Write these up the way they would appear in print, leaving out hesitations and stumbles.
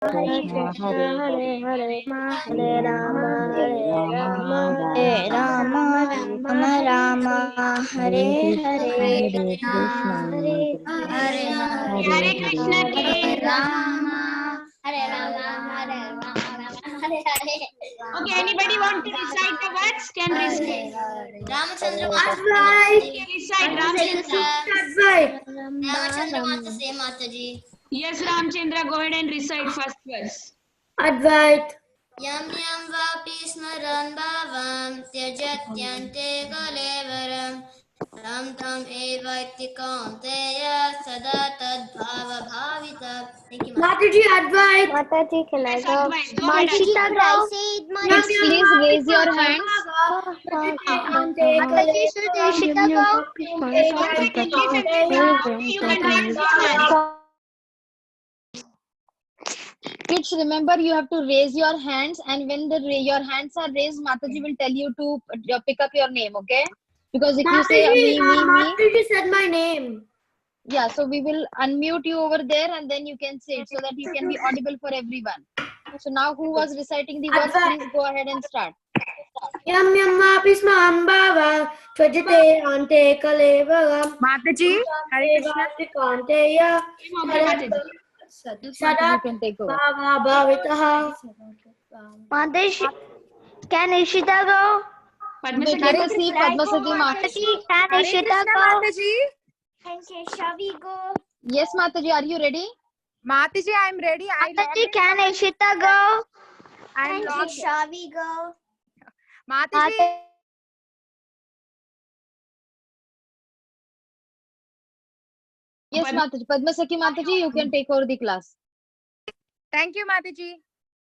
Hare Krishna, Hare Hare, Hare Rama, Hare Rama, Rama Rama, Hare Hare, Hare Krishna, Hare Krishna, Hare Rama, Hare Rama, Hare Rama, Hare Hare. Okay, anybody want to recite the words? Can recite. Ramachandra Recite Ramchandra. Ramachandra Mataji, Mataji. Yes, Ramchandra, go ahead and recite first verse. Advait. Yam yam vapi smaran bhavam tyajatyante kalevaram tam tam evaiti kaunteya sada tad bhava bhavita. Thank you, Mataji, Advait. Mataji, can Yes, Advait, go ahead. Kids, please raise your hands. Mataji, should Ishita go? You can raise your hand. Kids, remember you have to raise your hands, and when your hands are raised, Mataji will tell you to pick up your name, okay? Because if you say me, Mataji said my name. yeah, so we will unmute you over there, and then you can say it so that you can be audible for everyone. So now, who was reciting the words? Please go ahead and start. Yam yam vapi smaran bhava tvajate ante kalevaram. Mataji, Hare Krishna. You can take over. Mataji, can Ishita go? Padma Wait, Sakhi. let us see Padma Sakhi Mataji, can Hare Ishita Krishna, go? Mataji. Can Keshavi go? Yes, Mataji, are you ready? Mataji, I am ready. Mataji, can Ishita go? I am Can logged. Keshavi go? Mataji, Yes, Mataji. Padma Sakhi Mataji, you can take over the class. thank you, Mataji.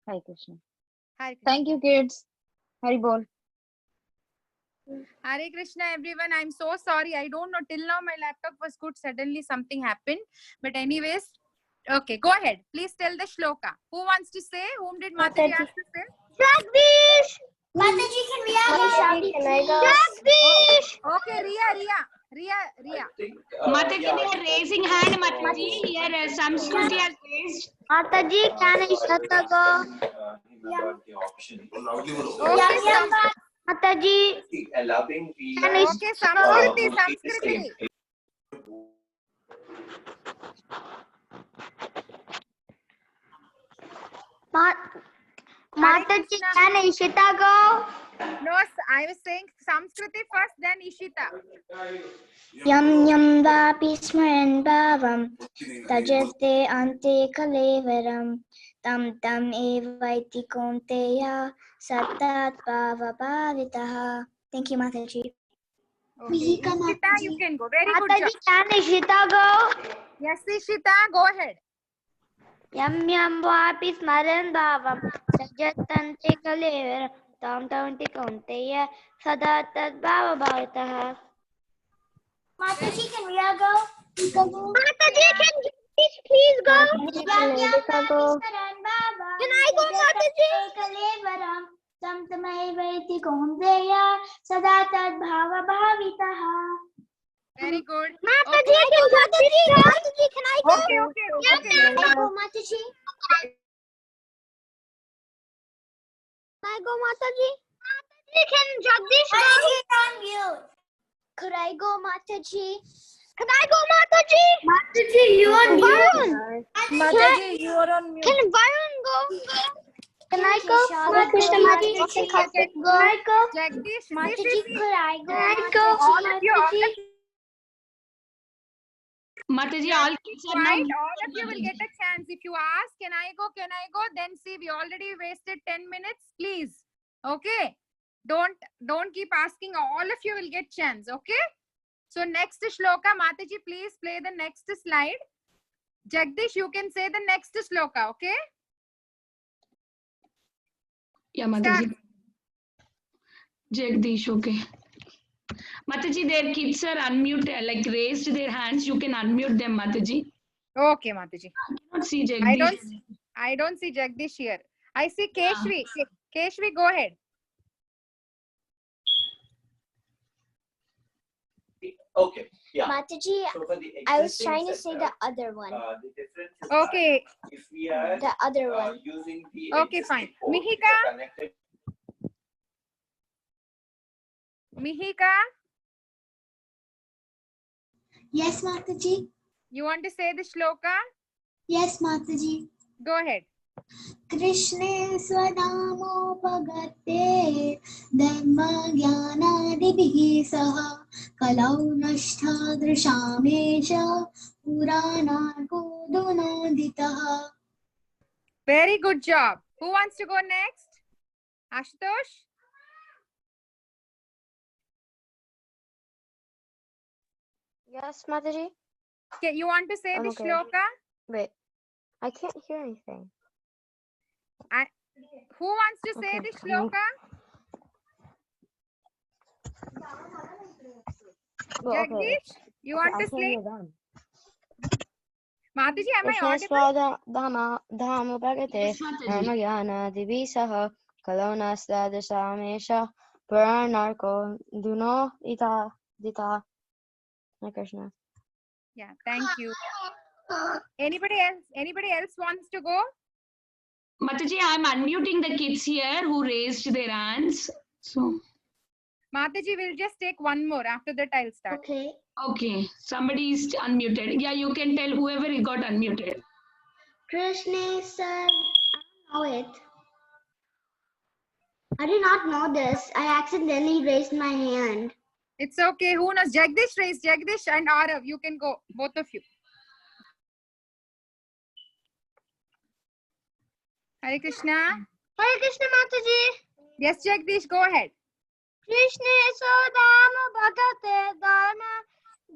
Hare Krishna. Hare Krishna. Thank you, kids. Hari Bol. Hare Krishna, everyone. I'm so sorry. I don't know. Till now, my laptop was good. Suddenly, something happened. But anyways, okay, go ahead. Please tell the shloka. Who wants to say? Whom did Mataji ask to say? Jagdish! Mataji, can we have Keshavi? Can I go? Jagdish! Okay, Ria. Mataji, they are raising hand, Mataji. Here, Samskruti has raised. Mataji, can Ishita go? Okay, Mataji, can okay, Samskriti. Mataji, can Ishita go? No, I was saying Samskriti first, then Ishita. Yam yam vapi smaran bhavam tajate ante kalevaram tam tam evaiti konteya satat bhava bhavitaha. Thank you, Mataji. Okay, Ishita, you can go. Very good Mataji, job. can Ishita go? Yes, Ishita, go ahead. Yam yam vapi smaran bhavam tajatante kalevaram tam tam konteya sadat bhava bhavitaha. Mataji, can we all go? Mataji, can you please go? Can I go, Mataji? Very good. Mataji, can I go? Okay. Can I go, Mataji? Can I go, Mataji? Mataji, can Jagdish go? Mataji, on mute. Could I go, Mataji? Can I go, Mataji? Mataji, you on mute. Mataji, you are on mute. Can Varun go? Can I go? Mataji, can I go? Jagdish, Mataji, could I go? All of you, Mataji, all kids are now. right? All of you will get a chance. If you ask, can I go? Then see, we already wasted 10 minutes. Please. Okay. Don't keep asking. All of you will get chance. Okay. So next shloka, Mataji, please play the next slide. Jagdish, you can say the next shloka. Okay. Yeah, Mataji. Jagdish, okay. Mataji, their kids are unmuted, like raised their hands. You can unmute them, Mataji. Okay, Mataji. I cannot see Jagdish. I don't see Jagdish here. I see Keshvi. Keshvi, go ahead. Okay. Yeah. Mataji, So for the I was existing trying to say the setup, other one. the difference is Okay. that if we are The other one. using the Okay, existing fine. ports which Mihika? are connected. Mihika, Yes, Mataji. you want to say the shloka? Yes, Mataji. Go ahead. कृष्णे स्वनामोपगते धर्मज्ञानादिभिः सह कलौ नष्टादृशामेष पुराणार्कोदुनोदितः. Very good job. Who wants to go next? Ashutosh? Yes, Mataji. Okay, you want to say the Okay. shloka? Wait, I can't hear anything. Who wants to say Okay, the I'm shloka? Well, okay. Jagdish, you Okay, want I to can't say? hear them. Mataji, am I कृष्णे audible? स्वधामोपगते Yes, Mataji. धर्मज्ञानादिभिः सह कलौ नष्टादृशामेष पुराणार्को दुनोदितः. Hare Krishna. Yeah, thank you. Anybody else wants to go? Mataji, I'm unmuting the kids here who raised their hands. So, Mataji, we'll just take one more. After that, I'll start. Okay. okay, somebody is unmuted. Yeah, you can tell whoever got unmuted. Krishna sir, I don't know it. I did not know this. I accidentally raised my hand. It's okay. Who knows? Jagdish raised. Jagdish and Arav, you can go. Both of you. Hare Krishna. Hare Krishna Mataji. Yes, Jagdish, go ahead. Krishna Sodama Bhagate Dharma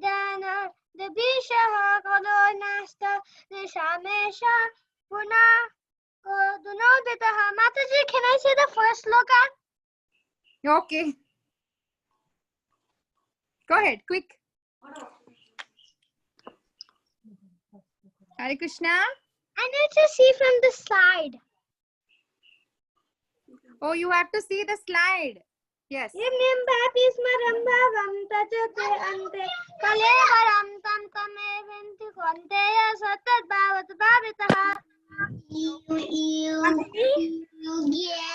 Dana Debisha Kalo Nasta Nishamesha Puna Dunoditaha. Mataji, can I say the first sloka? Okay. Go ahead, quick. Hare Krishna. I need to see from the slide. Oh, you have to see the slide. Yes. Remember Pismaram Tajate Ante Kalevaram Tam Tame Vinti Konteya Satat Bhavat Bhavitaha. Yeah.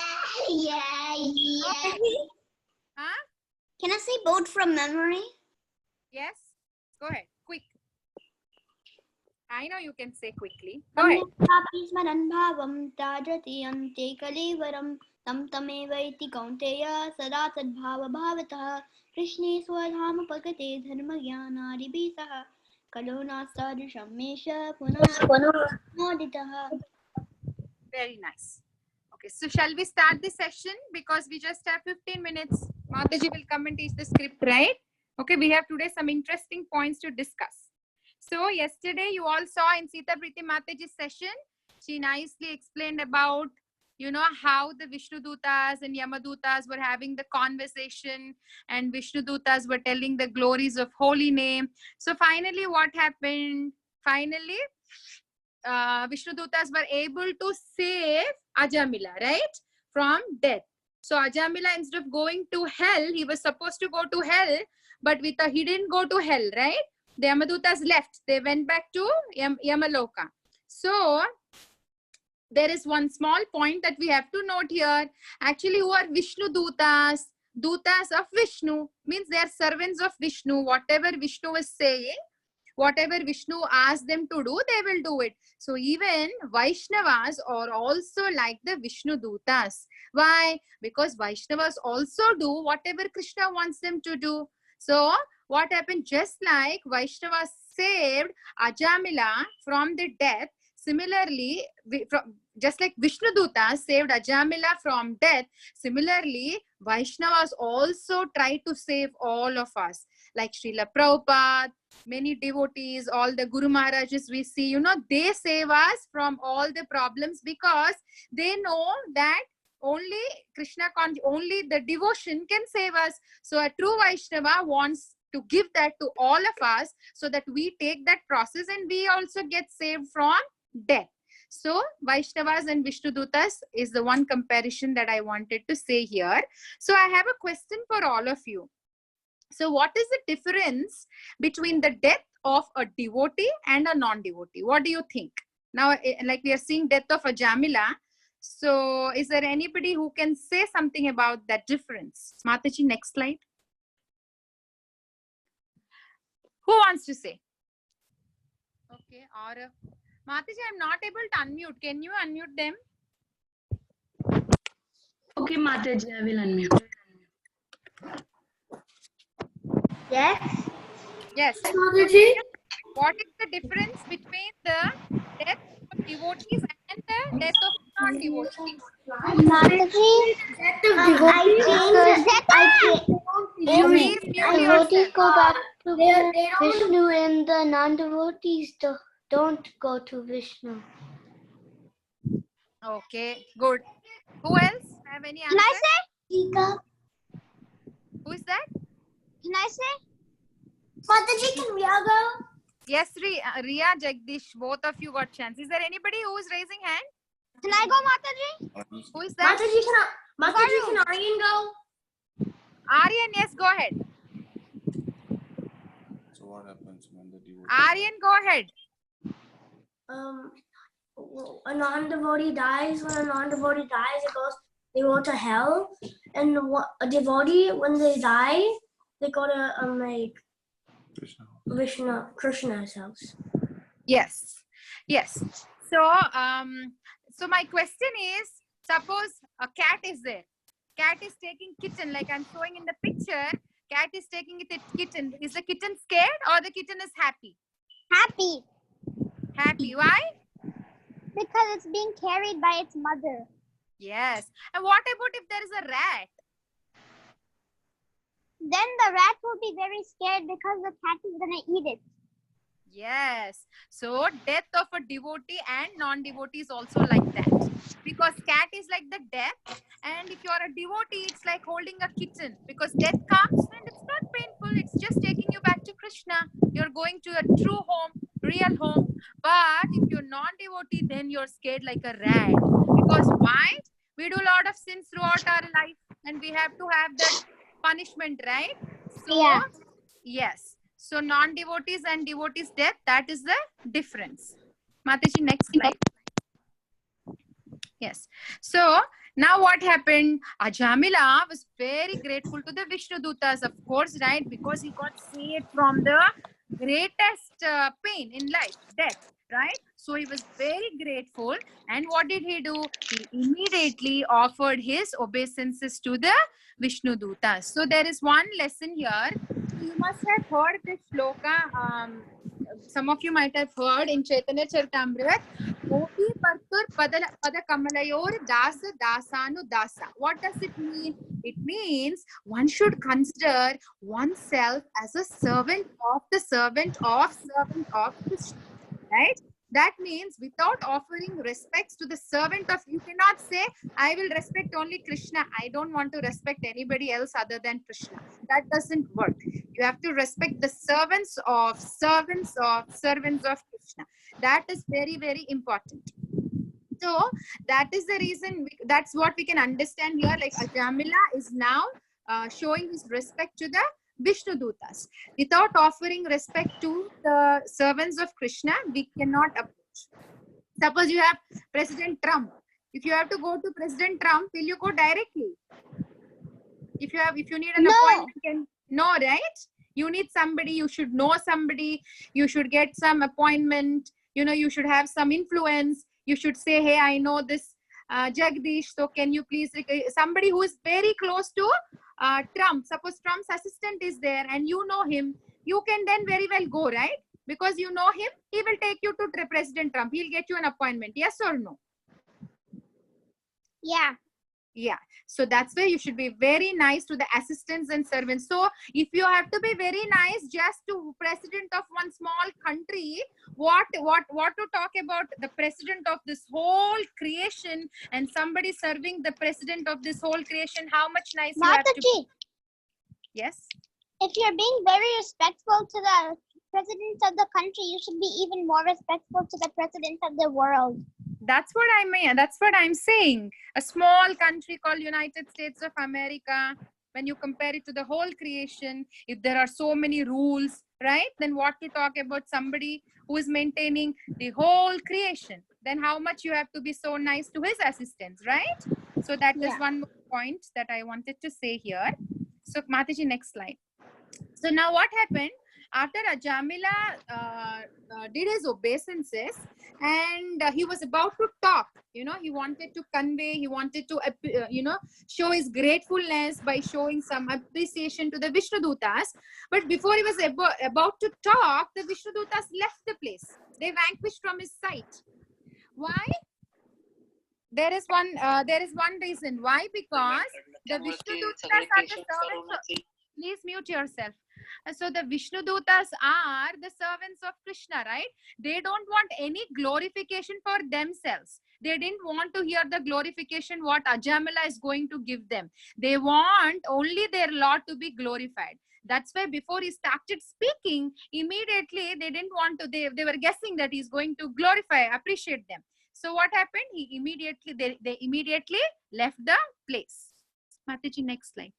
Huh? Can I say both from memory? Yes. Go ahead, quick. I know you can say quickly. Go ahead. Pismaran Bhavam Tajati Ante Kalevaram Tam Tame Vaiti Konteya Sada Tadbhava Bhavatah Krishne Swadhama Pakate Dharma Jnana Ribisaha Kalona Sadrisham Mesha Punah Moditaha. Very nice. Okay, so shall we start the session? Because we just have 15 minutes. Mataji will come and teach the script, right? Okay, we have today some interesting points to discuss. So yesterday you all saw in Sita Priti Mataji's session, she nicely explained about, you know, how the Vishnu Dutas and Yamadutas were having the conversation and Vishnu Dutas were telling the glories of holy name. So finally what happened? Finally, Vishnu Dutas were able to save Ajamila, right? From death. So Ajamila, instead of going to hell, he was supposed to go to hell, but he didn't go to hell, right? The Yamadutas left. They went back to Yamaloka. So there is one small point that we have to note here. Actually, who are Vishnu Dutas? Dutas of Vishnu means they are servants of Vishnu. Whatever Vishnu is saying, whatever Vishnu asks them to do, they will do it. So even Vaishnavas are also like the Vishnu Dutas. Why? Because Vaishnavas also do whatever Krishna wants them to do. So what happened? Just like Vaishnavas saved Ajamila from the death, similarly, just like Vishnu Dutas saved Ajamila from death, similarly, Vaishnavas also try to save all of us. Like Srila Prabhupada, many devotees, all the Guru Maharajas we see, you know, they save us from all the problems because they know that only Krishna, only the devotion can save us. So a true Vaishnava wants to give that to all of us so that we take that process and we also get saved from death. So Vaishnavas and Vishnu Dutas is the one comparison that I wanted to say here. So I have a question for all of you. So what is the difference between the death of a devotee and a non-devotee? What do you think? Now, like we are seeing death of Ajamila. So is there anybody who can say something about that difference? Mataji, next slide. Who wants to say? Okay, or Mataji, I'm not able to unmute. Can you unmute them? Okay, Mataji, I will unmute. Yes. Yes. Mataji. What is the difference between the death of devotees and the death of non-devotees? Mataji, Oh, please mute yourself. Devotees go back to Vishnu and the non-devotees don't go to Vishnu. Okay, good. Who else have any answer? can I say? Tika. Who is that? Can I say? Mataji, can we go? Yes, Ria, Jagdish, both of you got chance. Is there anybody who is raising hand? Can I go, Mataji? Who is that? Mataji, can Aryan go? Aryan, yes, go ahead. So what happens when the devotee? Aryan, go ahead. A non-devotee dies. When a non-devotee dies, they go to hell. And a devotee, when they die, they go to Krishna's house. Yes, yes. So, so my question is, suppose a cat is there. Cat is taking kitten, like I'm showing in the picture. Cat is taking it kitten. Is the kitten scared or the kitten is happy? Happy. Happy. Why? Because it's being carried by its mother. Yes. And what about if there is a rat? Then the rat will be very scared because the cat is going to eat it. Yes. So death of a devotee and non-devotee is also like that. Because cat is like the death, and if you are a devotee, it's like holding a kitten. Because death comes and it's not painful. It's just taking you back to Krishna. You're going to a true home, real home. But if you're non-devotee, then you're scared like a rat. Because why? We do a lot of sins throughout our life, and we have to have that punishment, right? So, Yeah. yes. So non-devotees and devotees' death, that is the difference. Mataji, next slide. Yes. So now what happened? Ajamila was very grateful to the Vishnu Dutas, of course, right? Because he got saved from the greatest pain in life, death, right? So he was very grateful. And what did he do? He immediately offered his obeisances to the Vishnu Dutas. So there is one lesson here. You must have heard this shloka. Some of you might have heard in Chaitanya Charitamrita. Gopi Partur Pada Kamalayor Dasa Dasanu Dasa. What does it mean? It means one should consider oneself as a servant of the servant of Krishna. Right? That means without offering respects to the servant of, you cannot say, I will respect only Krishna. I don't want to respect anybody else other than Krishna. That doesn't work. You have to respect the servants of Krishna. That is very, very important. So that is the reason, that's what we can understand here. Like Ajamila is now showing his respect to the Vishnu Dutas. Without offering respect to the servants of Krishna, we cannot approach. Suppose you have President Trump. If you have to go to President Trump, will you go directly? If you need an appointment, no, right? You need somebody, you should know somebody, you should get some appointment, you should have some influence. You should say, hey, I know this Jagdish, so can you please, somebody who is very close to Trump. Suppose Trump's assistant is there and you know him, you can then very well go, right? Because you know him, he will take you to President Trump. He'll get you an appointment. Yes or no? Yeah. Yeah. So that's where you should be very nice to the assistants and servants. So if you have to be very nice just to president of one small country, what to talk about the president of this whole creation, and somebody serving the president of this whole creation, how much nice you have to be. Yes. If you're being very respectful to the president of the country, you should be even more respectful to the president of the world. That's what I mean. That's what I'm saying. A small country called United States of America, when you compare it to the whole creation, if there are so many rules, right? Then what to talk about somebody who is maintaining the whole creation? Then how much you have to be so nice to his assistants, right? So that is one more point that I wanted to say here. So Mataji, next slide. So now what happened? After Ajamila did his obeisances and he was about to talk, he wanted to convey, he wanted to, show his gratefulness by showing some appreciation to the Vishnudutas. But before he was about to talk, the Vishnudutas left the place. They vanquished from his sight. Why? There is one reason. Why? Because the Vishnudutas are the servants of... Please mute yourself. So the Vishnudutas are the servants of Krishna, right? They don't want any glorification for themselves. They didn't want to hear the glorification what Ajamila is going to give them. They want only their Lord to be glorified. That's why before he started speaking, immediately they didn't want to, they were guessing that he's going to glorify, appreciate them. So what happened? They immediately left the place. Mataji, next slide.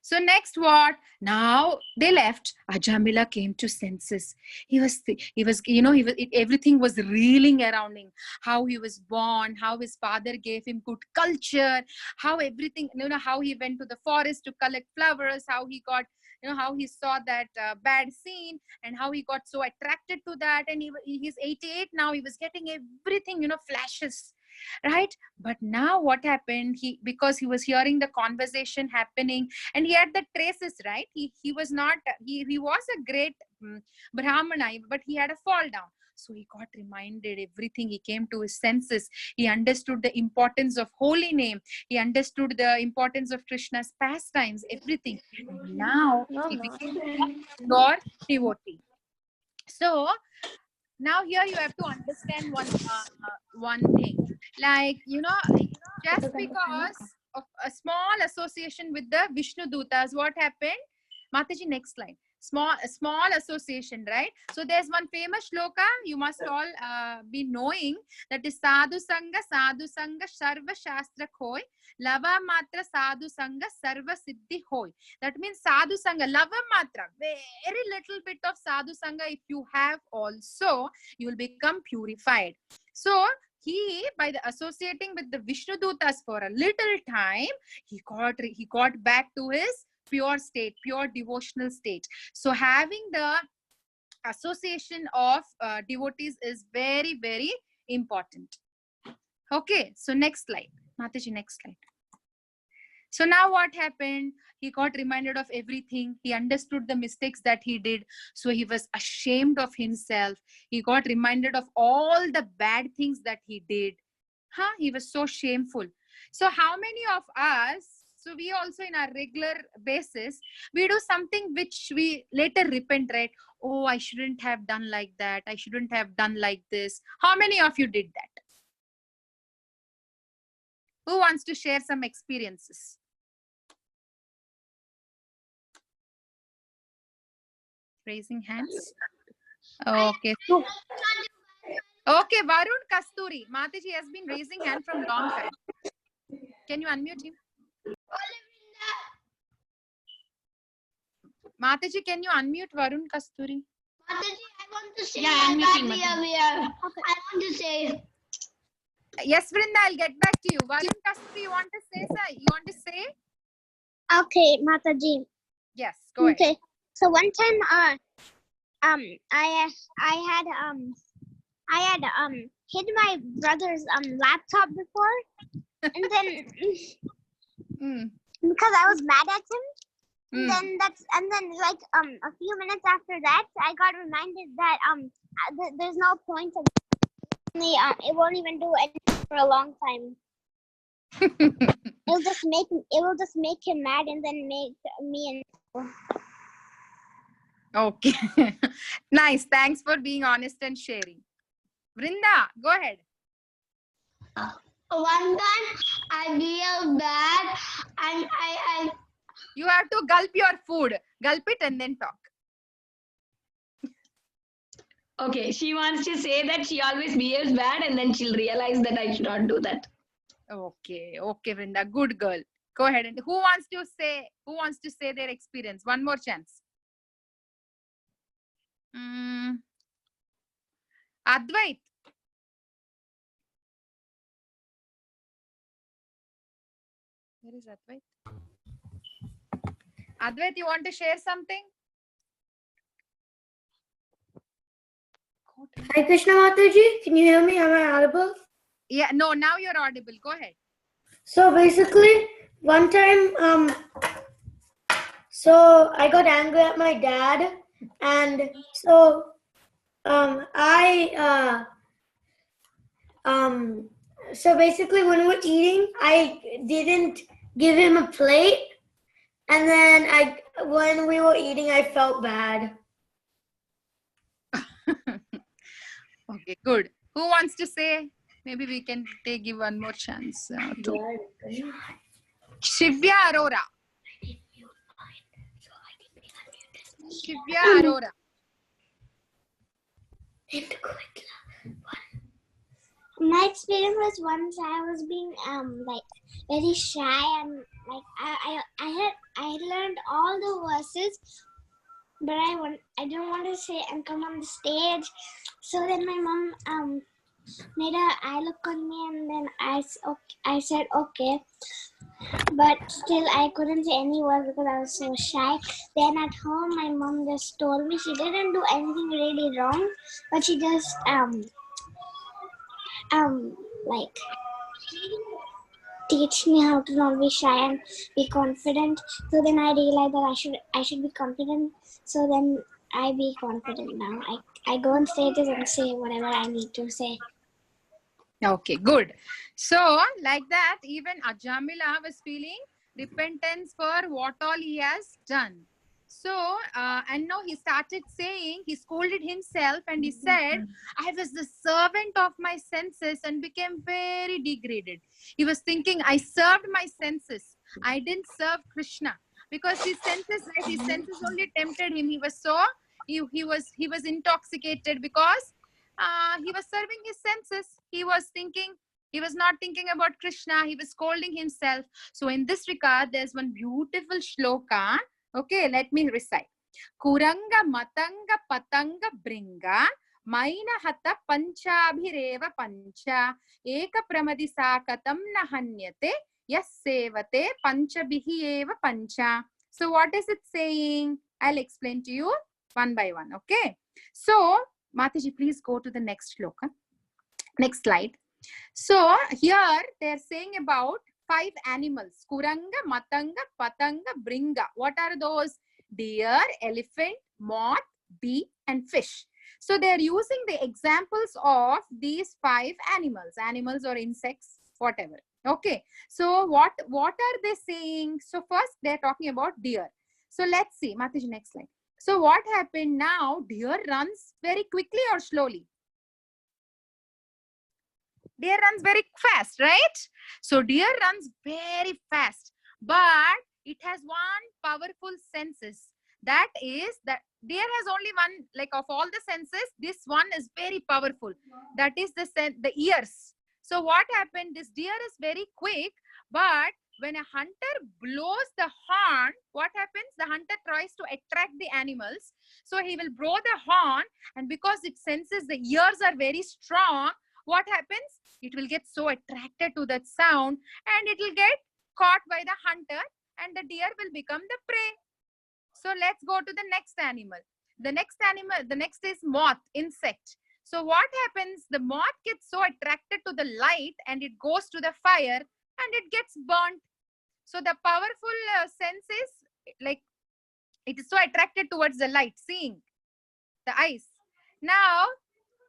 So next what? Now they left. Ajamila came to senses. Everything was reeling around him. How he was born, how his father gave him good culture, how everything, how he went to the forest to collect flowers, how he got, how he saw that bad scene and how he got so attracted to that. And he's 88 now, he was getting everything, flashes. Right? But now what happened? Because he was hearing the conversation happening and he had the traces, right? He was not, he was a great Brahmana, but he had a fall down. So he got reminded everything. He came to his senses. He understood the importance of holy name. He understood the importance of Krishna's pastimes, everything. And now he became a pure devotee. So now here you have to understand one thing. Like, just because of a small association with the Vishnudutas, what happened? Mataji, next slide. Small association, right? So there's one famous shloka you must all be knowing, that is sadhu sanga sarva shastra khoi, lava matra sadhu sanga sarva siddhi hoy. That means sadhu sanga, lava matra, very little bit of sadhu sanga if you have also, you will become purified. So he, by the associating with the Vishnudutas for a little time, he got back to his pure state, pure devotional state. So having the association of devotees is very, very important. Okay, so next slide. Mataji, next slide. So now what happened? He got reminded of everything. He understood the mistakes that he did. So he was ashamed of himself. He got reminded of all the bad things that he did. He was so shameful. So how many of us, so we also in our regular basis, we do something which we later repent, right? Oh, I shouldn't have done like that. I shouldn't have done like this. How many of you did that? Who wants to share some experiences? Raising hands. Okay. Okay, Varun Kasturi. Mataji has been raising hand from long time. Can you unmute him? Mataji, can you unmute Varun Kasturi? Mataji, I want to say. Yeah, I'm muting, Mataji. I want to say. Yes, Vrinda, I'll get back to you. Varun Kasturi, you want to say, sir? You want to say? Okay, Mataji. Yes, go ahead. Okay. So one time, I had hid my brother's laptop before, and then because I was mad at him, and then like a few minutes after that, I got reminded that there's no point of it won't even do anything for a long time. It will just make him mad and then make me and. Okay. Nice. Thanks for being honest and sharing. Vrinda, go ahead. One time I feel bad and I You have to gulp your food. Gulp it and then talk. Okay, she wants to say that she always behaves bad and then she'll realize that I should not do that. Okay, Vrinda. Good girl. Go ahead. And who wants to say their experience? One more chance. Advait. Where is Advait? Advait, you want to share something? Hi Krishna Mataji, can you hear me? Am I audible? Yeah, no, now you're audible. Go ahead. So basically, one time, so I got angry at my dad, and so so basically when we were eating, I didn't give him a plate, and then when we were eating, I felt bad. Okay, good. Who wants to say? Maybe we can give one more chance. Shivya Arora. Shivya Arora. My experience was once I was being like very shy, and like I learned all the verses, but I didn't want to say and come on the stage. So then my mom made a eye look on me, and then I said okay, but still I couldn't say any word because I was so shy. Then at home my mom just told me she didn't do anything really wrong, but she just like teach me how to not be shy and be confident. So then I realized that I should be confident. So then I be confident now. I go on stages and say whatever I need to say. Okay, good. So like that, even Ajamila was feeling repentance for what all he has done. So, and now he started saying, he scolded himself and he said, I was the servant of my senses and became very degraded. He was thinking, I served my senses. I didn't serve Krishna because his senses, right? His senses only tempted him. He was so, he was intoxicated because he was serving his senses. He was not thinking about Krishna. He was scolding himself. So in this regard, there's one beautiful shloka. Okay, let me recite. Kuranga matanga patanga bringa maina hata panchabhireva pancha eka pramadi sakatam nahanyate yas sevate panchabhihi eva pancha. So what is it saying? I'll explain to you one by one. Okay. So Mataji, please go to the next shloka. Next slide. So here they're saying about 5 animals. Kuranga, Matanga, Patanga, Bringa. What are those? Deer, elephant, moth, bee, and fish. So they're using the examples of these 5 animals. Animals or insects, whatever. Okay. So what are they saying? So first they're talking about deer. So let's see. Mataji, next slide. So what happened now? Deer runs very quickly or slowly? Deer runs very fast, right? So deer runs very fast, but it has one powerful senses. That is that deer has only one, like of all the senses, this one is very powerful. That is the ears. So what happened? This deer is very quick, but when a hunter blows the horn, what happens? The hunter tries to attract the animals. So he will blow the horn, and because it senses the ears are very strong, what happens? It will get so attracted to that sound and it will get caught by the hunter and the deer will become the prey. So let's go to the next animal. The next is moth, insect. So what happens? The moth gets so attracted to the light and it goes to the fire and it gets burnt. So the powerful sense is like it is so attracted towards the light, seeing the eyes. Now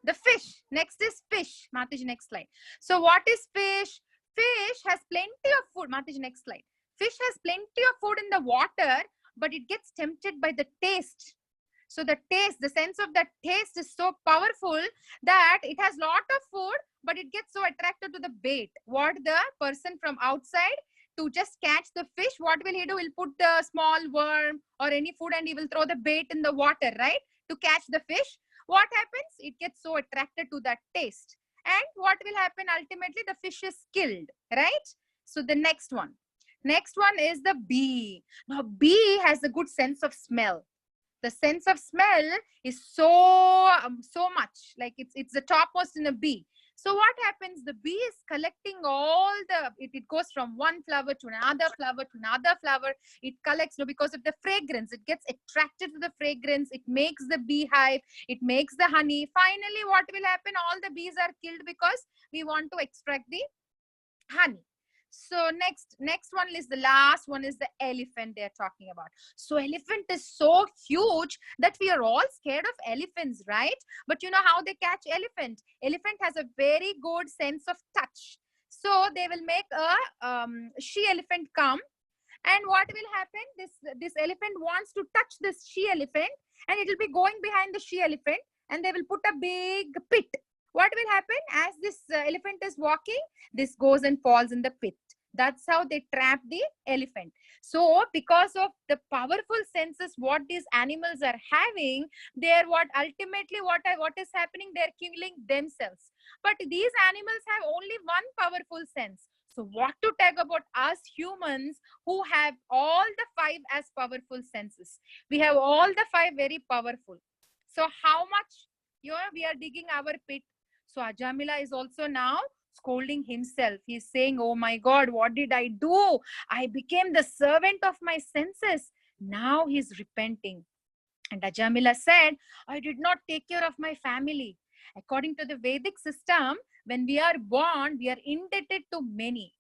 the fish. Next is fish. Mataji, next slide. So what is fish? Fish has plenty of food. Mataji, next slide. Fish has plenty of food in the water, but it gets tempted by the taste. So the taste, the sense of that taste is so powerful that it has lot of food, but it gets so attracted to the bait. What the person from outside to just catch the fish, what will he do? He'll put the small worm or any food and he will throw the bait in the water, right? To catch the fish. What happens? It gets so attracted to that taste. And what will happen? Ultimately, the fish is killed, right? So the next one. Next one is the bee. Now, bee has a good sense of smell. The sense of smell is so much, like it's the topmost in a bee. So what happens? The bee is collecting all the, it goes from one flower to another flower to another flower. It collects, because of the fragrance, it gets attracted to the fragrance. It makes the beehive, it makes the honey. Finally, what will happen? All the bees are killed because we want to extract the honey. So next one is the last one is the elephant they're talking about. So elephant is so huge that we are all scared of elephants, right? But you know how they catch elephant? Elephant has a very good sense of touch. So they will make a she elephant come, and what will happen? This elephant wants to touch this she elephant, and it will be going behind the she elephant, and they will put a big pit. What will happen? As this elephant is walking, this goes and falls in the pit. That's how they trap the elephant. So because of the powerful senses what these animals are having, they're what is happening? They're killing themselves. But these animals have only one powerful sense. So what to talk about us humans who have all the 5 as powerful senses? We have all the 5 very powerful. So how much we are digging our pit? So Ajamila is also now scolding himself. He's saying, oh my God, what did I do? I became the servant of my senses. Now he's repenting. And Ajamila said, I did not take care of my family. According to the Vedic system, when we are born, we are indebted to many.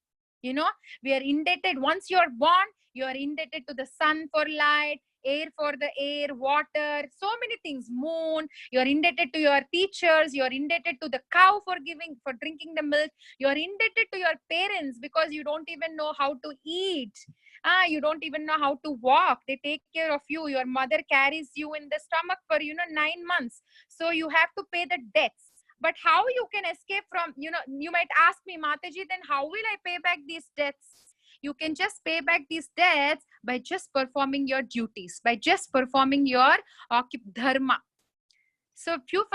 We are indebted. Once you're born, you are indebted to the sun for light, air for the air, water, so many things, moon. You're indebted to your teachers. You're indebted to the cow for drinking the milk. You're indebted to your parents because you don't even know how to eat. You don't even know how to walk. They take care of you. Your mother carries you in the stomach for 9 months. So you have to pay the debts. But how you can escape from, you might ask me, Mataji, then how will I pay back these debts? You can just pay back these debts by just performing your duties, by just performing your dharma. So if you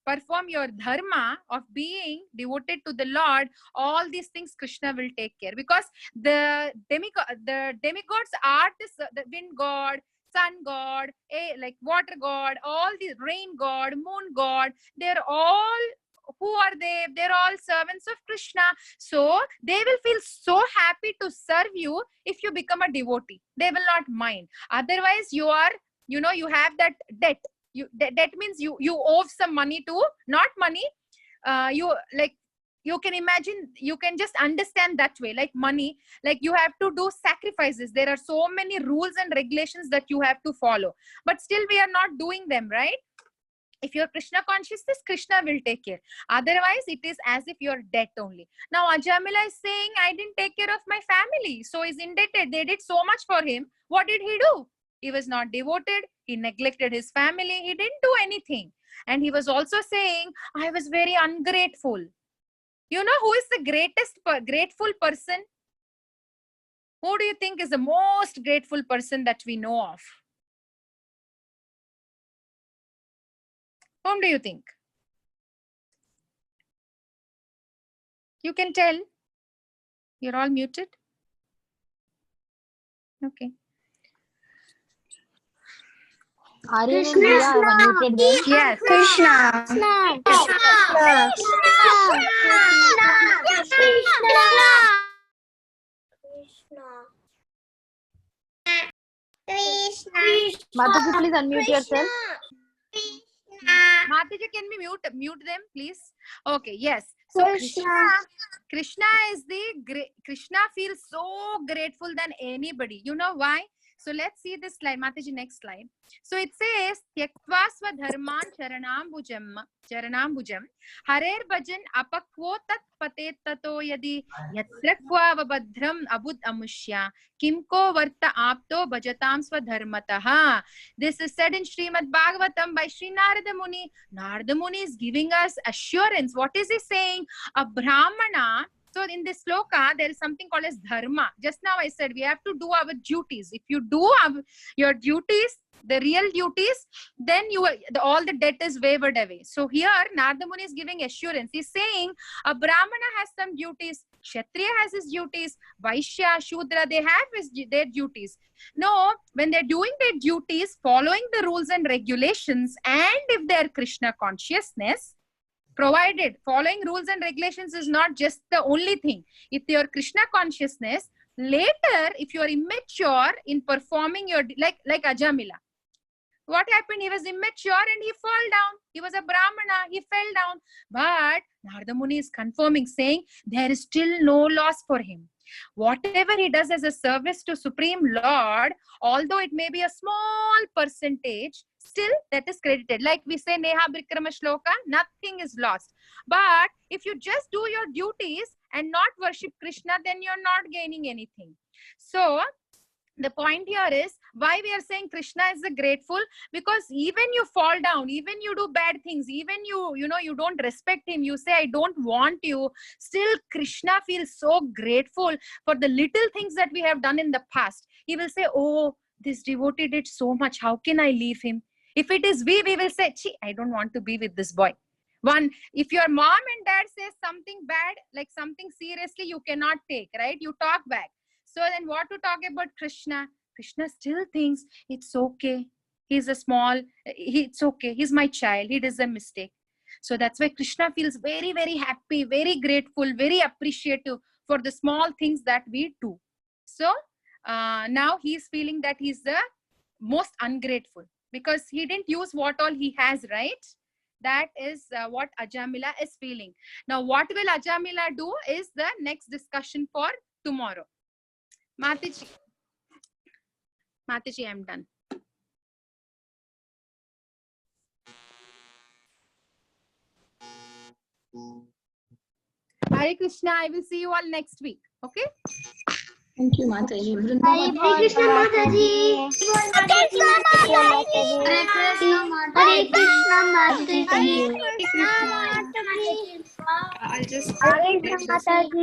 perform your dharma of being devoted to the Lord, all these things Krishna will take care. Because the demigods are the wind god, sun god, like water god, all these rain god, moon god, they're all, who are they? They're all servants of Krishna. So they will feel so happy to serve you if you become a devotee. They will not mind. Otherwise, you are, you have that debt. That means you owe some money to, not money. You can imagine, you can just understand that way, like money, like you have to do sacrifices. There are so many rules and regulations that you have to follow, but still we are not doing them, right? If you're Krishna consciousness, Krishna will take care. Otherwise, it is as if you're debt only. Now, Ajamila is saying, I didn't take care of my family. So he's indebted. They did so much for him. What did he do? He was not devoted. He neglected his family. He didn't do anything. And he was also saying, I was very ungrateful. You know who is the greatest grateful person? Who do you think is the most grateful person that we know of? Whom do you think? You can tell. You're all muted. Okay. Aryan and Riya have unmuted them. Yes. Krishna. Mataji, please unmute yourself. Mataji, can we mute them, please? Okay, yes. So Krishna is Krishna feels so grateful than anybody. You know why? So let's see this slide. Mataji, next slide. So it says, Tyaktva swadharman charanambujam harer bhajan apakvo tat patet tato yadi yatrakva vabadram abud amushya kimko varta apto bhajatam swadharmataha. This is said in Srimad Bhagavatam by Sri Narada Muni. Narada Muni is giving us assurance. What is he saying? A Brahmana. So So in this sloka, there is something called as dharma. Just now I said we have to do our duties. If you do your duties, the real duties, then all the debt is wavered away. So here Narada Muni is giving assurance. He's saying a Brahmana has some duties, Kshatriya has his duties, Vaishya, Shudra, they have their duties. No, when they're doing their duties, following the rules and regulations, and if they're Krishna consciousness, provided following rules and regulations is not just the only thing. If your Krishna consciousness, later, if you are immature in performing your, like Ajamila, what happened? He was immature and he fell down. He was a Brahmana. He fell down. But Narada Muni is confirming, saying there is still no loss for him. Whatever he does as a service to Supreme Lord, although it may be a small percentage, still that is credited. Like we say Neha Brikrama Shloka, nothing is lost. But if you just do your duties and not worship Krishna, then you're not gaining anything. So the point here is why we are saying Krishna is the grateful, because even you fall down, even you do bad things, even you don't respect him, you say I don't want you, still Krishna feels so grateful for the little things that we have done in the past. He will say, oh, this devotee did so much, how can I leave him? If it is we will say, I don't want to be with this boy. If your mom and dad says something bad, like something seriously you cannot take, right? You talk back. So then what to talk about Krishna? Krishna still thinks it's okay. It's okay. He's my child. He does a mistake. So that's why Krishna feels very, very happy, very grateful, very appreciative for the small things that we do. So now he's feeling that he's the most ungrateful because he didn't use what all he has, right? That is what Ajamila is feeling. Now, what will Ajamila do is the next discussion for tomorrow. Mataji, I'm done. Hare Krishna, I will see you all next week. Okay? Thank you, Mataji. Hare Krishna Mataji. Hare Krishna Mataji. Hare Krishna Mataji. Hare Krishna Mataji. I'll just Hare Krishna Mataji.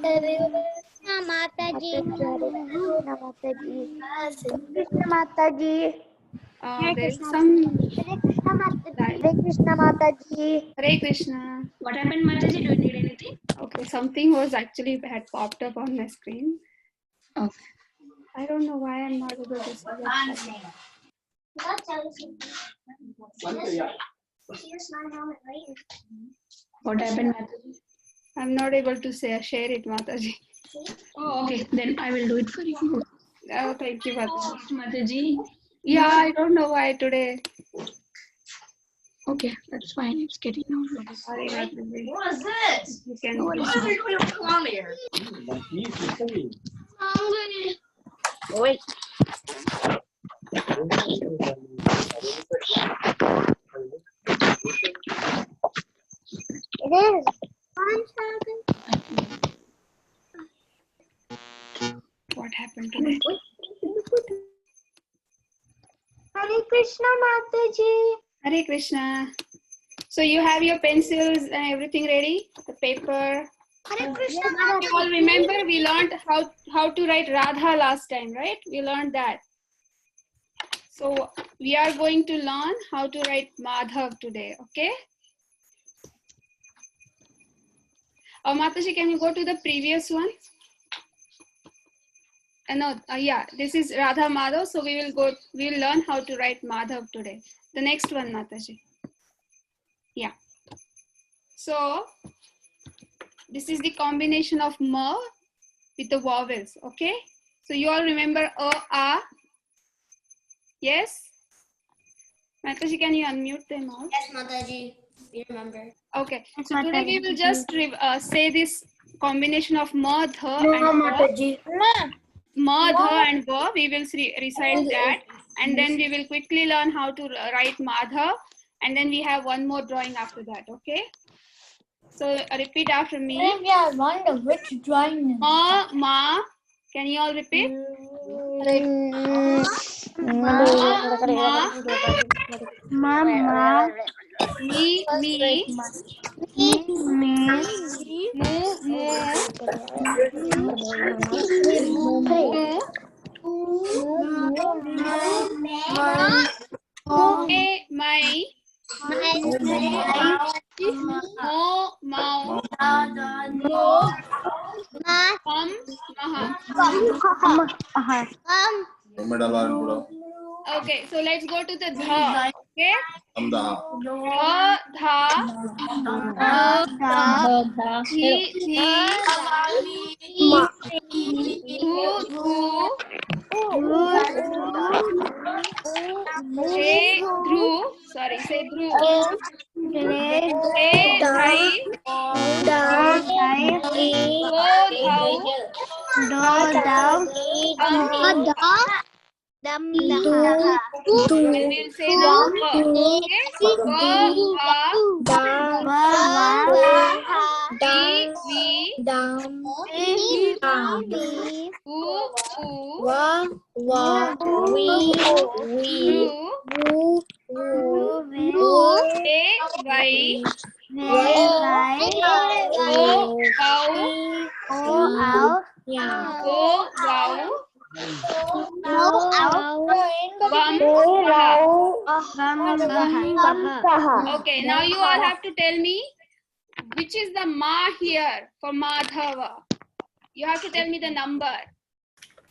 Krishna Mataji. Krishna Mataji. there is some Hare Krishna Mataji. Hare Krishna. What happened, Mataji? Do you need anything? Okay, something was actually had popped up on my screen. Okay. I don't know why I'm not able to see that. What happened, Mataji? I'm not able to share it, Mataji. Oh, okay. Then I will do it for you. Oh, thank you, Mataji. Mataji. Yeah, I don't know why today. Okay, that's fine. It's getting out. Sorry, Mataji. What is this? You can. No worries. What are you doing on here? Wait. It is. What happened today? Hare Krishna Mataji. Hare Krishna. So you have your pencils and everything ready? The paper. Hare Krishna You all remember we learned how to write Radha last time, right? We learned that. So we are going to learn how to write Madhav today, okay? Mataji, can you go to the previous one? No, yeah, this is Radha Madhav. So we'll learn how to write Madhav today. The next one, Mataji. Yeah. So this is the combination of ma with the vowels, okay? So you all remember a. Yes? Mataji, can you unmute them all? Yes, Mataji. We remember. Okay. So today we will just say this combination of ma, dha, and va. Ma, dha, and va. We will recite that, and then we will quickly learn how to write Madhav, and then we have one more drawing after that. Okay. So repeat after me. I wonder which drawing. Ma. Can you all repeat? Mama. Me, me. Moo, moo. My. Mo, mau. Maha. Okay, so let's go to the dha. Okay. Dha, dha. Thi, thi. Dhu, dhu. Say dhru. Sorry, say dhru. Say dhai. Go, dhau. And we'll say now okay. Okay, now you all have to tell me which is the ma here for Madhava. You have to tell me the number.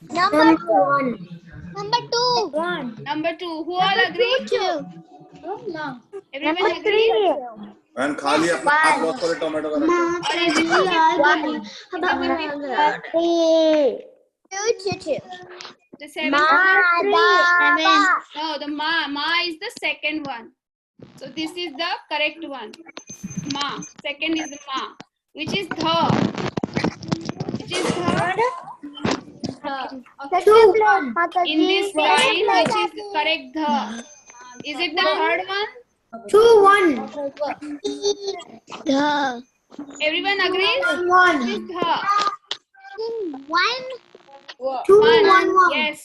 Number 1. Number 2. Number 2. Who all agree? 2. Everyone agree? And खाली अपना हाथ wash करे tomato का The 7th Ma. No, the ma is the second one. So this is the correct one. Ma. Second is the ma. Which is dha? Which is dha? In this line, which is the correct dha? Is it the third one? 2, 1. Everyone agrees? Which is dha? 1. 2, 1. 1. Yes.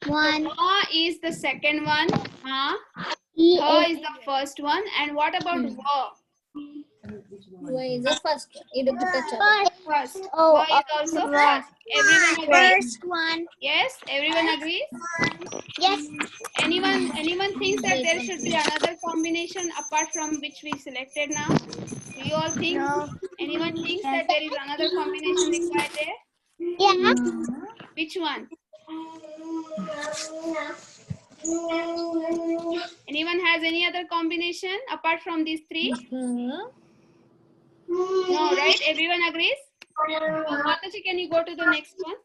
1. Ma is the second one. Ma. Dha is the first one. And what about va? First. Oh, Va is also first. Everyone agrees? first one. Yes. Everyone agrees? Yes. Anyone thinks that there should be another combination apart from which we selected now? Do you all think? No. Anyone thinks that there is another combination required there? Yeah. Which one? Anyone has any other combination apart from these three? No, right? Everyone agrees? Mataji, can you go to the next one?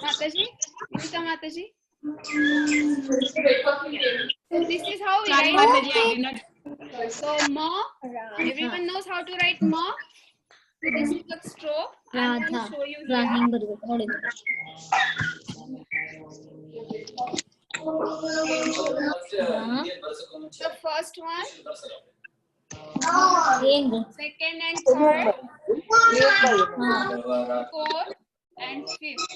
Mataji? Vinita Mataji? So this is how we write. So ma, everyone knows how to write ma. So this is the stroke. I'm going to show you here. The first one, second and third, fourth and fifth.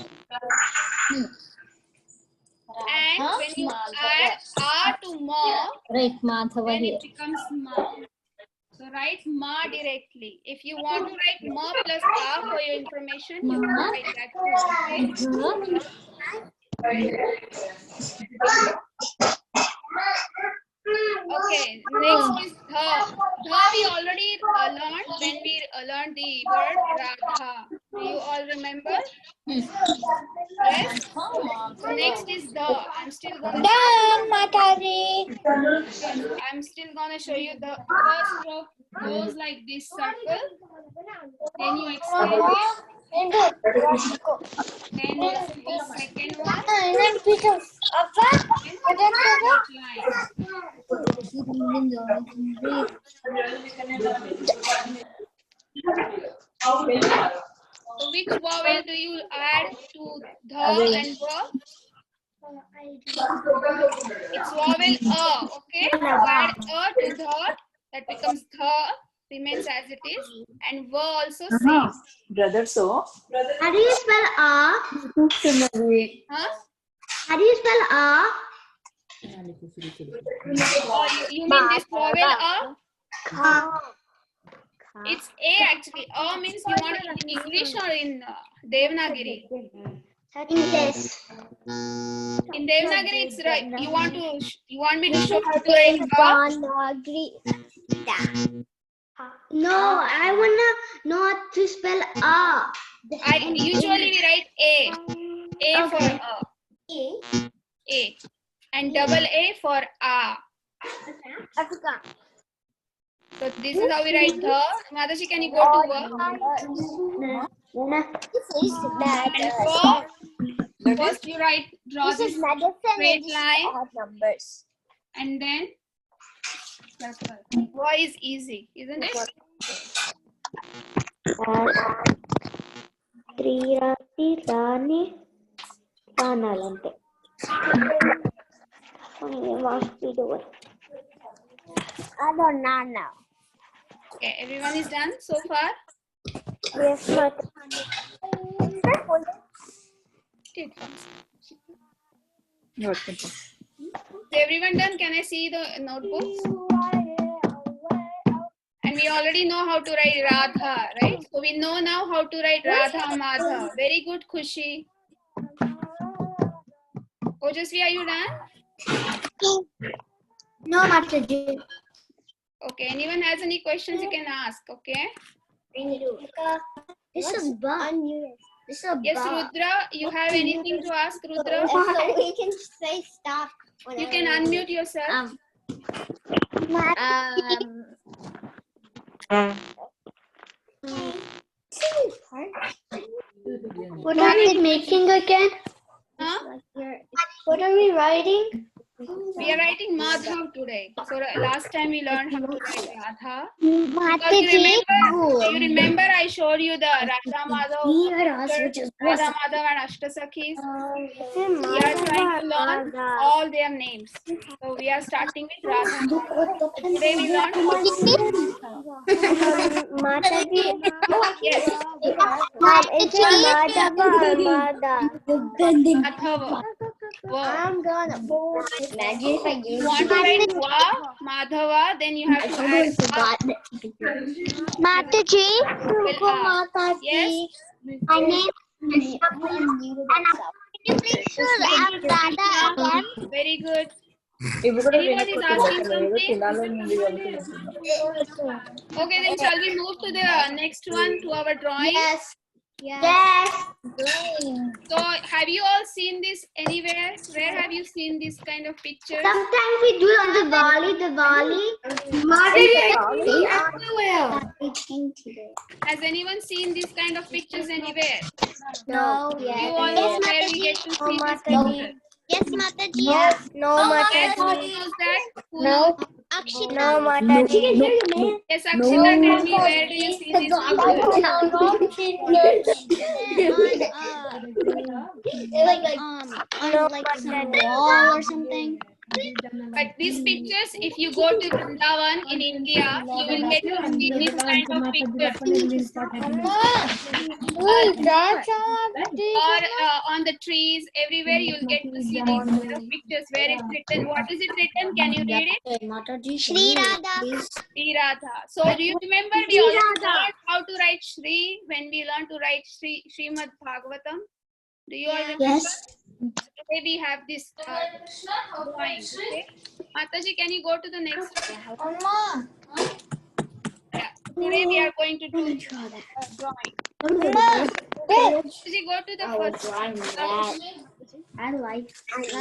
And when you add a to ma, then it becomes ma. So write ma directly. If you want to write ma plus a for your information, you can write that too. Okay, next is dha. Dha we already learned when we learned the word radha. Do you all remember? Yes? So next is dha. I'm still going to I'm still going to show you the first stroke goes like this circle. Then you extend it. Then you see the second one. So which vowel do you add to dha and va? It's vowel a, okay? Add a to dha, that becomes dha, remains as it is, and va also same. How do you spell A? Huh? How do you spell A? Or you mean this vowel A? It's A actually. A means you want it in English or in Devanagari? Yes. In Devanagari, it's right. You want me to show how to write A? No, I wanna know how to spell A. Usually we write A. A for A. A. And double A for A. So this is how we write the. Mataji, can you go to work? And first you draw this straight line. Numbers. And then circle. Why is easy, isn't it? I don't know. Okay, everyone is done so far? Yes, but Take first. So everyone done? Can I see the notebooks? And we already know how to write Radha, right? So we know now how to write Radha Madha. Very good, Khushi. Ojasvi, are you done? No, Mataji. Okay, anyone has any questions, you can ask, okay? This is ba. This is Yes, Rudra, you have anything to ask, Rudra? so we can say stop. You can unmute yourself. What are we making again? Huh? What are we writing? We are writing Madhav today. So last time we learned how to write Radha. Mataji. You remember I showed you the Radha Madhav, Radha Madhav and Ashtasakhis. We are trying to learn all their names. So we are starting with Radha Madhav. Today we learned how to Mataji. Yes. It's Madhava or Madhava. I'm gonna imagine if I You use want to write Va, Madhava, then you have to add Mataji. Yes. My name is Radha. Very good. Anyone is asking something? Okay, then shall we move to the next one, to our drawing? Yes. So, have you all seen this anywhere? Where have you seen this kind of pictures? Sometimes we do it on the valley. Has anyone seen this kind of pictures anywhere? No. Do you all know where we get to see this picture? Yes, Mataji. No, Yes, who Mataji. knows that? Who No. knows? Akshita. No, Mataji. Yes, Akshita, tell me, where do you see this picture? Like some wall or something. But these pictures, if you go to Vrindavan in India, you will get to see this kind of pictures. Or on the trees, everywhere you'll get to see these kind of pictures where it's written. What is it written? Can you read it? Shri Radha. Shri Radha. So do you remember we also learned how to write Shri when we learned to write Srimad Bhagavatam? Do you all remember? Yes. Today we have this drawing. Okay? Mataji, can you go to the next one? Yeah. Today we are going to do drawing. Mataji, go to the first one. That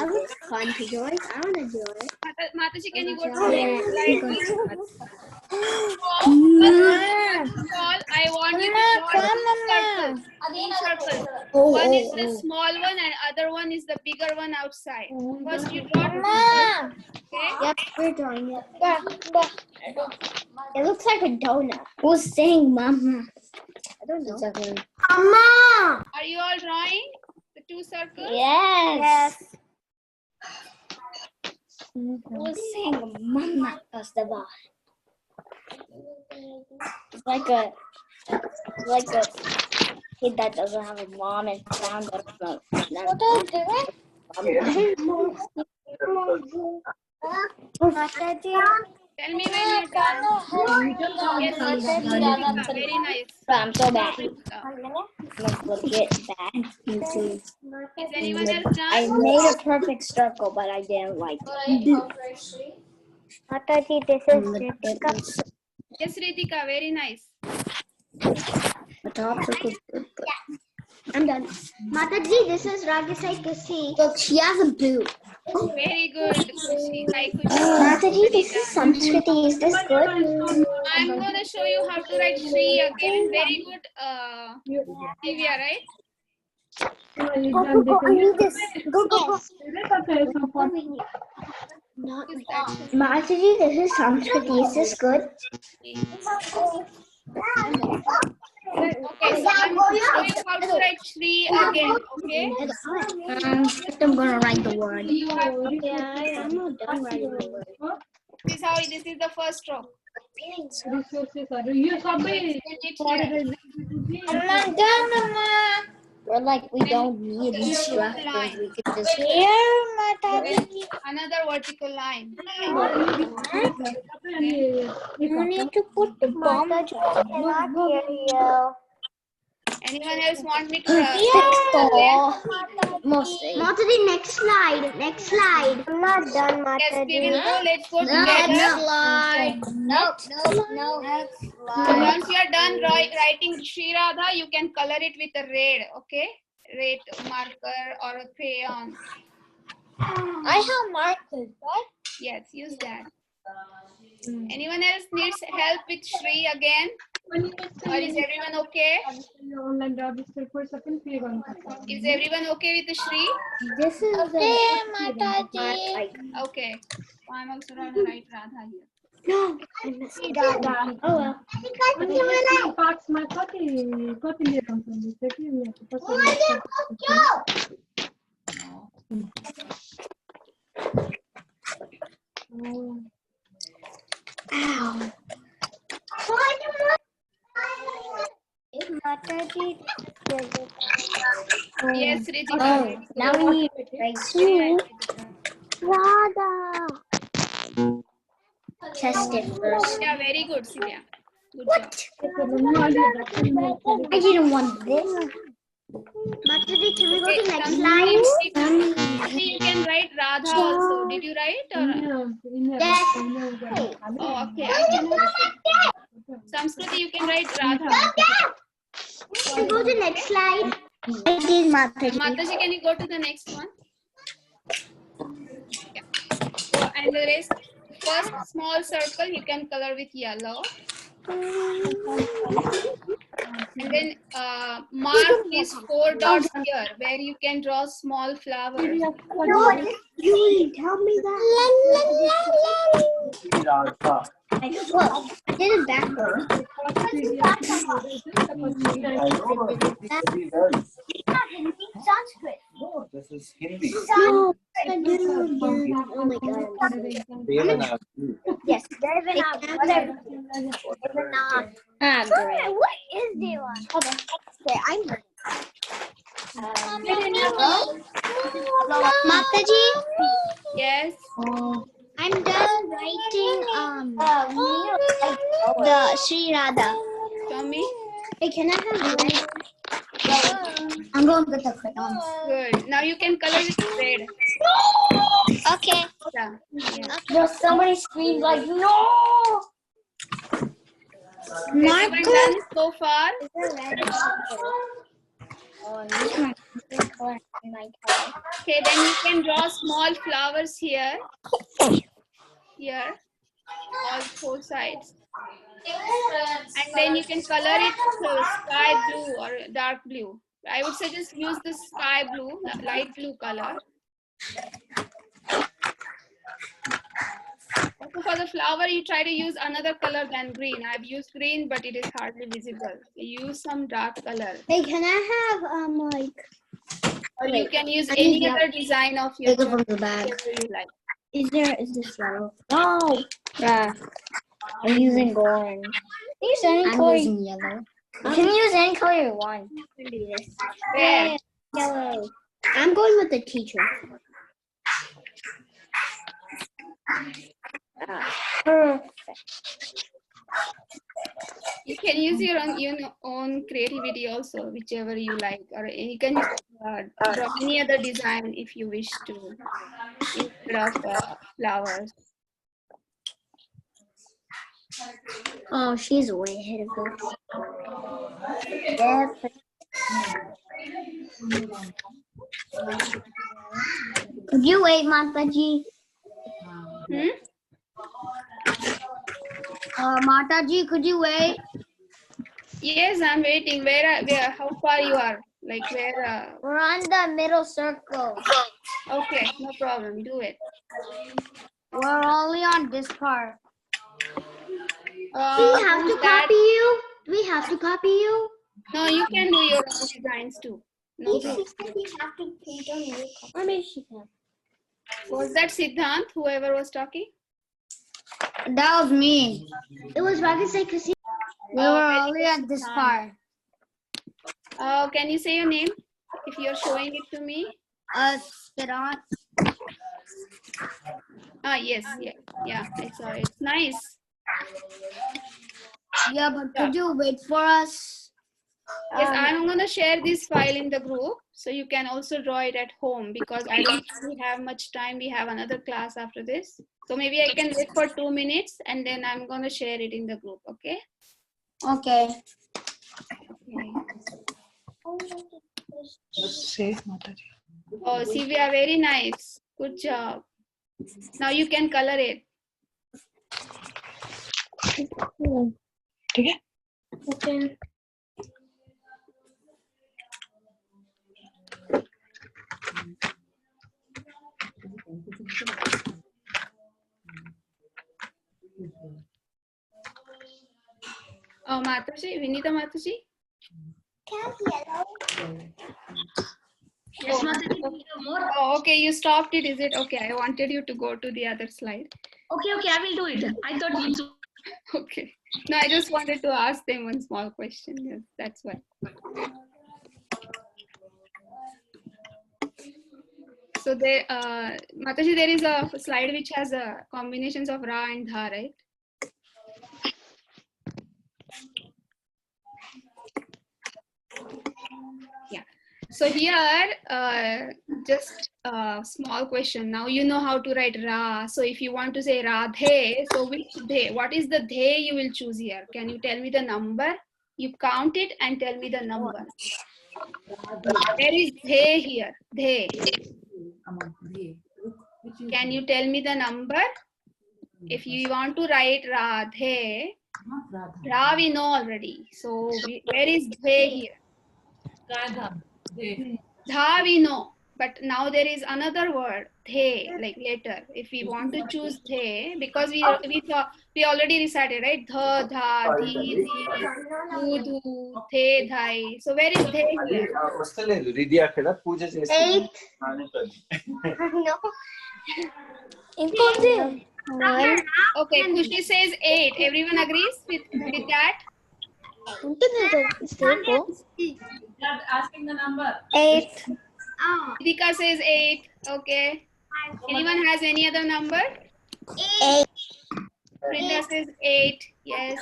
was fun to do it. I want to do it. Mataji, can you go to the next slide, please? So, first of all, I want you to draw two circles. One is the small one and other one is the bigger one outside. First you draw two circles. Okay? Yep, we're drawing it. It looks like a donut. Who's saying mama? I don't know. Mama! Are you all drawing the two circles? Yes. Who's saying mama? First of all. It's like a kid that doesn't have a mom and found a phone. What are you doing? Mataji. Tell me when you're done. Yes, Ritika, very nice. I'm so bad. Ritika. I'm legit bad. Is anyone else done? I made a perfect circle, but I didn't like it. Mataji, this is Ritika. Yes, Ritika, very nice. The top circle is good, but I'm done. Mataji, this is Ragisai Kusi. look, she has a boot. Very good, Kushi. Kai Kushi. Mataji, this is Samskriti. Is this good? I'm going to show you how to write Shri again. Very good, Divya, right? Go, I need this. Go. Not that. Mataji, this is Samskriti. Is this good? Okay, so I'm going to show you how to write Shri again, okay? I'm gonna write the word. Yeah, I'm not done writing the word. This is the first stroke. I'm not done, Mama. We're like, we don't need instructions. We could just. Here, Mataji. Another vertical line. You need to put the bomb. I cannot hear you. Anyone else want me to Mostly. Mataji, next slide. Next slide. I'm not done, Yes, we will Mataji. go. Let's go Next together. slide. No. So once you are done writing Shri Radha, you can color it with a red, okay? Red marker or a crayon. I have markers, right? Yes, use that. Anyone else needs help with Shri again? Or is everyone okay? Is everyone okay with the Shri? This is Okay, Mataji. Okay. So I'm also going to write Radha here. No, I missed Radha. Oh well. Ow. Mataji. Yes, Ritika. now we need to Radha. test it first. Yeah, very good, Sivya. Good job. I didn't want this. Mataji, can we go to next Samskriti, slide? you can write Radha also. Did you write? Or? Yes. Oh, okay. I can. Samskriti, you can write Radha. Can we go to next slide? I did Mataji. Mataji, can you go to the next one? Yeah. So, and the rest, first small circle, you can color with yellow. And then mark these 4 dots here where you can draw small flowers. Julie, tell me that. Look, I did it backwards. Sanskrit. No, this is Hindi. No, I do again. Oh my god. Yes, Devanab. Devanab. Ah, great. What is Devan? Okay, I'm ready. Mataji, Yes. I'm done writing the Sri Radha. Show me. Hey, can I have red? I'm going with the crayons. Good. Now you can color with red. Okay. Yeah. There's somebody screamed like, no! Has everyone done so far? Okay, then you can draw small flowers here. Here. All 4 sides. And then you can color it sky blue or dark blue. I would suggest use the sky blue, light blue color. Also for the flower, you try to use another color than green. I've used green, but it is hardly visible. Use some dark color. Hey, can I have like? Or you can use any other design of your Take it from the bag. you like. Is this yellow? No! Yeah. I'm using orange. Use any I'm color. using yellow. You can use any color you want. Where? Yellow. I'm going with the teacher. You can use your own creativity also, whichever you like, or you can draw any other design if you wish to, instead of flowers. Oh, she's way ahead of us. Yeah. Could you wait, Mataji? Mataji, could you wait? Yes, I'm waiting. Where? How far you are? Like where? We're on the middle circle. Okay, no problem. Do it. We're only on this part. We have to copy you? Do we have to copy you? No, you can do your own designs too. No problem. We have to paint on you. I mean, she can. Was that Siddhant, whoever was talking? That was me. It was Rocket Say because we were only at this part. Can you say your name if you're showing it to me? Siddhant. Yes, yeah, I saw it. It's nice. Yeah, but could you wait for us? Yes, I'm gonna share this file in the group, so you can also draw it at home, because I don't really have much time. We have another class after this, so maybe I can wait for 2 minutes and then I'm gonna share it in the group. Okay. Okay. Oh, Sivya, very nice. Good job. Now you can color it. Okay. Oh, Mataji, Vinita Mataji. Yes, Mataji, more. Oh, okay, you stopped it. Is it okay? I wanted you to go to the other slide. Okay, I will do it. I thought you too. Okay. No, I just wanted to ask them one small question. Yes, that's why. So there, Mataji, there is a slide which has combinations of Ra and Dha, right? Yeah. So here, just a small question. Now you know how to write Ra. So if you want to say Radhe, so which De? What is the De you will choose here? Can you tell me the number? You count it and tell me the number. There is De here. De. Can you tell me the number? If you want to write Radhe, Ra we know already. So where is De here? Dha we know, but now there is another word, the, like later. If we want to choose the, because we already recited, right? Dha, dha, di, di, du, du, the, dhai. So where is the here? 8. No. Okay, Kushi says 8. Everyone agrees with that? Asking the number. 8. Dika says 8. Okay. Anyone has any other number? 8. Brinda says 8. Yes.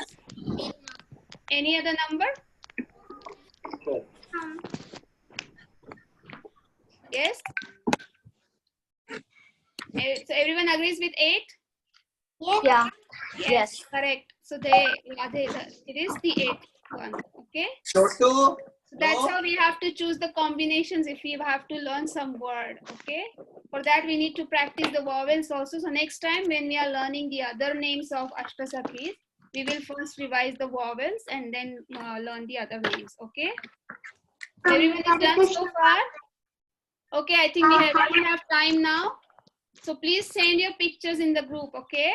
Any other number? Yes. So everyone agrees with 8? Yeah. Yes. Correct. So it is the 8th one. Okay. So that's how we have to choose the combinations if we have to learn some word. Okay. For that we need to practice the vowels also. So next time when we are learning the other names of Ashtasakhis, we will first revise the vowels and then learn the other names. Okay. Everyone is done so far? Okay. I think we have enough time now. So please send your pictures in the group. Okay.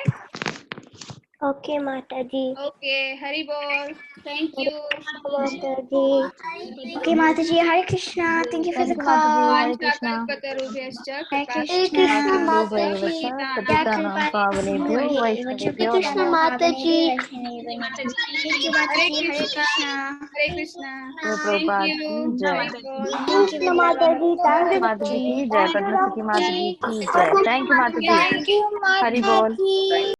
Okay, Mataji. Okay, Hari Bol. Thank you. Mataji. Okay, Mataji. Hare Krishna. Thank you for the Thank you, Mataji. call. Hare Krishna. Kalpatarubhyascha Hare kripasya Krishna, Vaishnaveभ्यो Mataji. पतितानां पावनेभ्यो वैष्णवेभ्यो Krishna, Mataji. Mataji. Thank you, Hare Mataji. Hare Krishna. Krishna. Hare Krishna. Thank Prabhupada you. की जय Hari Bol. Thank you, Mataji. Thank you, माता जी की Mataji. जय Thank you, Padma सखी माता जी Mataji. की जय थैंक यू माता जी Thank you, हरि बोल Mataji.